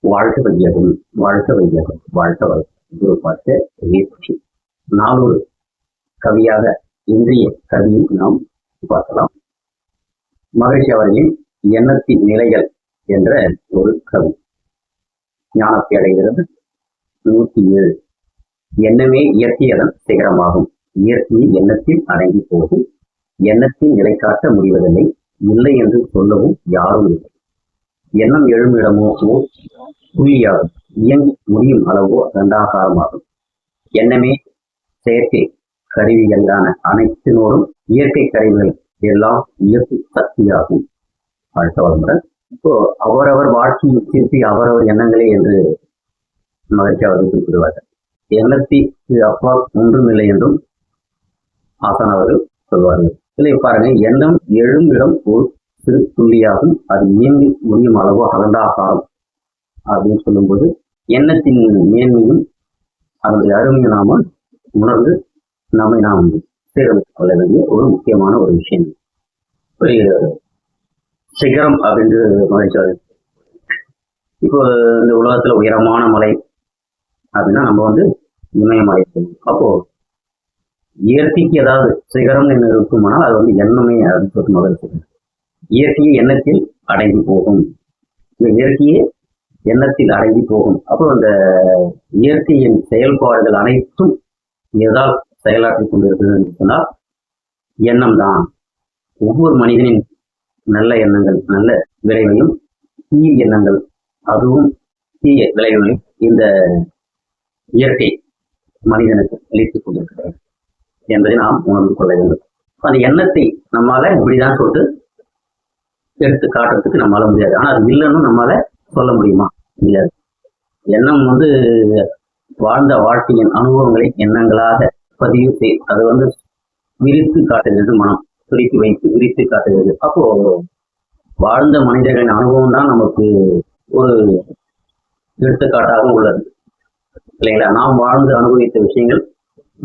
வாழ்க வையகம், வாழ்க வையகம், வாழ்க குரு பார்த்த வீழ்ச்சி. நானூறு கவியாக இன்றைய கவியை நாம் பார்க்கலாம். மகிழ்ச்சி அவர்களின் எண்ணத்தின் நிலைகள் என்ற ஒரு கவி. ஞானத்தை அடைகிறது 107. எண்ணமே இயற்கையதன் சிகரமாகும். இயற்கையை எண்ணத்தில் அடங்கி போகும். எண்ணத்தின் நிலை காட்ட முடிவதில்லை. இல்லை என்று சொல்லவும் யாரும் இல்லை. எண்ணம் எழும் இடமோ புள்ளியாகும். இயங்கி முடியும் அளவோ தண்டாகாரமாகும். எண்ணமே செயற்கை கருவிகளான அனைத்தினோடும் இயற்கை கருவிகள் எல்லாம் இயற்கை சக்தியாகும். அடுத்த வளமுடன் இப்போ அவரவர் வாழ்க்கையை திருப்பி அவரவர் எண்ணங்களே என்று மகிழ்ச்சி அவர்கள் குறிப்பிடுவார்கள். எண்ணத்திற்கு அப்பா ஒன்றுமில்லை என்றும் ஆசான் அவர்கள் சொல்வார்கள். இதில் பாருங்க, எண்ணம் எழும் இடம் ஒரு சிறு துள்ளியாகும். அது இயங்கி முடியும் அளவோ அகண்டாகாரம் அப்படின்னு சொல்லும்போது எண்ணத்தின் மேன்மையும் அதனுடைய அருமையும் நாம உணர்ந்து நம்மை நாம் சீரமைத்துக் கொள்ள வேண்டிய ஒரு முக்கியமான ஒரு விஷயம். ஒரு சிகரம் அப்படின்ட்டு மகிழ்ச்சி. இப்போ இந்த உலகத்துல உயரமான மலை அப்படின்னா நம்ம இமயமலை சொல்லுவோம். அப்போ இயற்கைக்கு ஏதாவது சிகரம் என்று இருக்குமானால் அது எண்ணமே அப்படின்னு சொல்லிட்டு மகிழ்ச்சி. இயற்கையை எண்ணத்தில் அடங்கி போகும். இந்த இயற்கையே எண்ணத்தில் அடங்கி போகும். அப்போ அந்த இயற்கையின் செயல்பாடுகள் அனைத்தும் எதால் செயலாற்றிக் கொண்டிருக்கிறது சொன்னால் எண்ணம் தான். ஒவ்வொரு மனிதனின் நல்ல எண்ணங்கள் நல்ல விளைவையும், தீய எண்ணங்கள் அதுவும் தீய விளைவுகளையும் இந்த இயற்கை மனிதனுக்கு அளித்துக் கொண்டிருக்கிறது என்பதை நாம் உணர்ந்து கொள்ள வேண்டும். அந்த எண்ணத்தை நம்மால இப்படிதான் சொல்லிட்டு எடுத்து காட்டுறதுக்கு நம்மளால முடியாது. ஆனா அது இல்லைன்னு நம்மளால சொல்ல முடியுமா? முடியாது. எண்ணம் வாழ்ந்த வாழ்க்கையின் அனுபவங்களை எண்ணங்களாக பதிவு செய் அது விரித்து காட்டுகிறது. மனம் துடித்து வைத்து விரித்து காட்டுகிறது. அப்போ வாழ்ந்த மனிதர்களின் அனுபவம் தான் நமக்கு ஒரு எடுத்துக்காட்டாக உள்ளது இல்லைங்களா? நாம் வாழ்ந்து அனுபவித்த விஷயங்கள்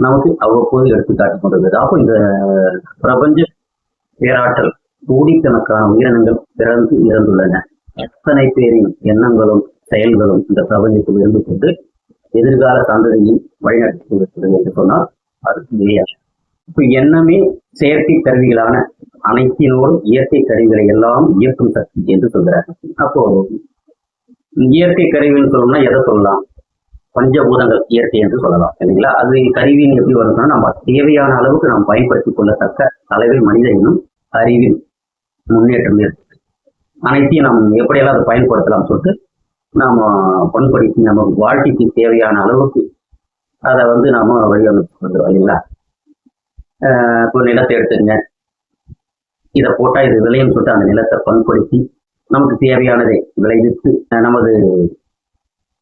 நமக்கு அவ்வப்போது எடுத்துக்காட்டிக் கொண்டிருக்கிறது. அப்போ இந்த பிரபஞ்ச பேராற்றல் கோடிக்கணக்கான உயிரினங்கள் பிறந்து இறந்துள்ளன. எத்தனை பேரின் எண்ணங்களும் செயல்களும் இந்த பிரபஞ்சத்தில் இருந்து கொண்டு எதிர்கால சந்ததியில் வழிநடத்தி கொண்டிருக்கிறது என்று சொன்னால் அது இல்லையா? இப்ப எண்ணமே செயற்கை கருவிகளான அனைத்தினோடும் இயற்கை கருவிகளை எல்லாம் இயக்கும் சக்தி என்று சொல்கிறார். அப்போ இயற்கை கருவின்னு சொல்லணும்னா எதை சொல்லலாம்? பஞ்சபூதங்கள் இயற்கை என்று சொல்லலாம் இல்லைங்களா? அது கருவின்னு எப்படி வரும்னா நம்ம தேவையான அளவுக்கு நாம் பயன்படுத்திக் கொள்ளத்தக்க அளவில் மனித இன்னும் அறிவில் முன்னேற்றம் இருக்கு. அனைத்தையும் நாம் எப்படியெல்லாம் அதை பயன்படுத்தலாம் சொல்லிட்டு நாம பண்படுத்தி நம்ம வாழ்க்கைக்கு தேவையான அளவுக்கு அதை நாம வடிவமைச்சு வந்துடும் இல்லைங்களா? இப்போ நிலத்தை எடுத்துங்க, இதை போட்டா இது விளையும் சொல்லிட்டு அந்த நிலத்தை பண்படுத்தி நமக்கு தேவையானதை விளைவித்து நமது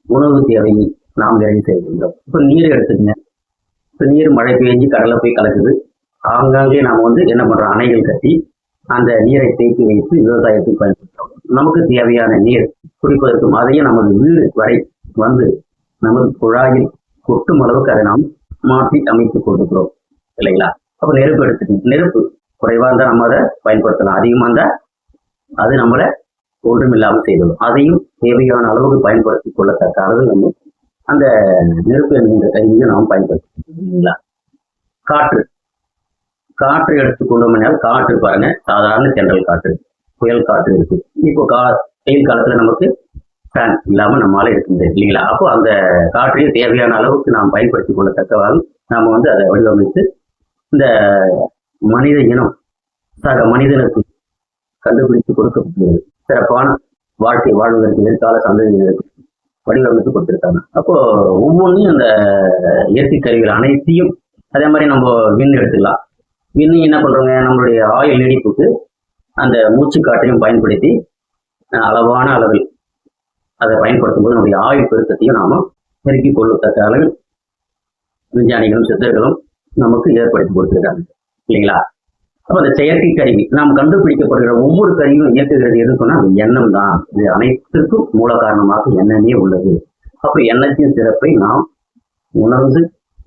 உணவு தேவையை நாம் நிறைவு செய்கின்றோம். இப்போ நீர் எடுத்துக்கங்க, இப்போ நீர் மழை பெய்ஞ்சு கடலை போய் கலக்குது. ஆங்காங்கே நாம என்ன பண்றோம்? அணைகள் கட்டி அந்த நீரை தேக்கி வைத்து விவசாயத்துக்கு பயன்படுத்துறோம். நமக்கு தேவையான நீர் குடிப்பதற்கும் அதையும் நமது வீடு வரை நமது குழாயில் கொட்டும் அளவுக்கு அதை நாம் மாற்றி அமைத்துக் கொண்டிருக்கிறோம் இல்லைங்களா? அப்ப நெருப்பு எடுத்துக்கணும். நெருப்பு குறைவா இருந்தால் நம்ம அதை பயன்படுத்தலாம். அதிகமா இருந்தால் அது நம்மளை ஒன்றுமில்லாமல் செய்துடும். அதையும் தேவையான அளவுக்கு பயன்படுத்திக் கொள்ளத்தக்க அளவு நம்ம அந்த நெருப்பு என்கின்ற கருவியை நாம் பயன்படுத்தலாம். காற்று காற்று எடுத்துக்கொண்டோம்னால் காற்று பாருங்க, சாதாரண தென்றல் காற்று, புயல் காற்று இருக்கு. இப்போ வெயில் காலத்துல நமக்கு ஃபேன் இல்லாம நம்மளால இருக்க முடியாது இல்லைங்களா? அப்போ அந்த காற்றையும் தேவையான அளவுக்கு நாம் பயன்படுத்திக் கொள்ளத்தக்கவாறு நாம அதை வடிவமைத்து இந்த மனித இனம் சக மனிதனுக்கு கண்டுபிடித்து கொடுக்கப்படுகிறது. சிறப்பான வாழ்க்கை வாழ்வதற்கு எதிர்கால சந்ததியினருக்கு வடிவமைத்து கொடுத்திருக்காங்க. அப்போ ஒவ்வொன்றையும் அந்த இயற்கை கருவிகள் அனைத்தையும் அதே மாதிரி நம்ம விண் எடுத்துக்கலாம். விண்ணு என்ன பண்றோங்க? நம்மளுடைய ஆயுள் நீடிப்புக்கு அந்த மூச்சு காற்றையும் பயன்படுத்தி அளவான அளவில் அதை பயன்படுத்தும் போது நம்முடைய ஆயுள் பெருக்கத்தையும் நாம பெருக்கிக் கொள்ளத்தக்க அளவில் விஞ்ஞானிகளும் சித்தர்களும் நமக்கு ஏற்படுத்தி கொடுத்திருக்காங்க இல்லைங்களா? அப்போ அந்த செயற்கை கருவி நாம் கண்டுபிடிக்கப்படுகிற ஒவ்வொரு கருவியும் இயக்குகிறது எதுன்னு சொன்னா அது எண்ணம் தான். இது அனைத்திற்கும் மூல காரணமாக எண்ணமே உள்ளது. அப்போ எண்ணத்தின் சிறப்பை நாம் உணர்ந்து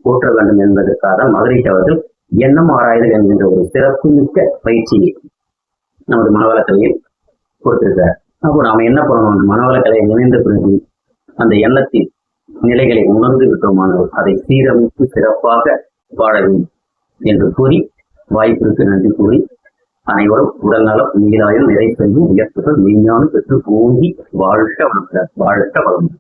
போற்ற வேண்டும் என்பதற்காக மகரிஷி அவர்கள் எண்ணம் ஆராய்தல் என்கின்ற ஒரு சிறப்பு மிக்க பயிற்சியை நமது மனவளக்கலையில் கொடுத்திருக்கார். அப்போ நாம என்ன பண்ணணும்? மனவளக்கலையை இணைந்த பிறகு அந்த எண்ணத்தின் நிலைகளை உணர்ந்து விட்டோமானவர் அதை சீரமைத்து சிறப்பாக வாழ வேண்டும் என்று கூறி வாய்ப்பிற்கு நன்றி கூறி அனைவரும் உடல்நலம் நீராயம் நிறை செல்வம் உயர்த்துகள் மெய்ஞானம் பெற்று ஓங்கி வாழ்க வளமுடன்.